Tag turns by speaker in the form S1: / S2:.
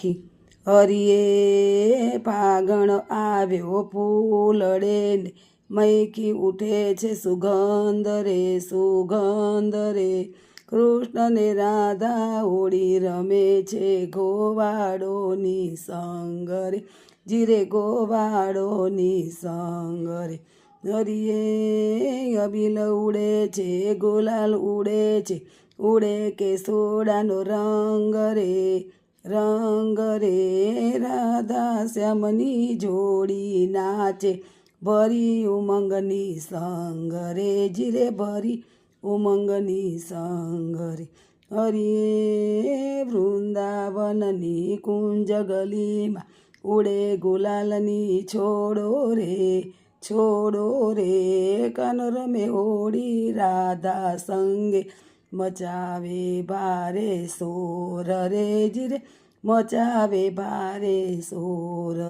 S1: રાખી। હરિયે ફાગણ આવ્યો ફૂલડે ને મૈકી ઉઠે છે સુગંધ રે। કૃષ્ણ ને રાધા હોળી રમે છે ગોવાળોની સંગ રે, જીરે ગોવાળોની સંગ રે। હરિયે અબીલ ઉડે છે ગુલાલ ઉડે છે, ઉડે કેસોડાનો રંગ રે। રાધા શ્યામની જોડી નાચે ભરી ઉમંગની સંગ રે, જીરે ભરી ઉમંગની સંગ રે। હરિયે વૃંદાવનની કુંજ ગલીમાં ઉડે ગુલાલની છોડો રે। કાન રમે હોળી રાધા સંગે મચાવે ભારે શોર રે, જીરે મચાવે ભારે શોર।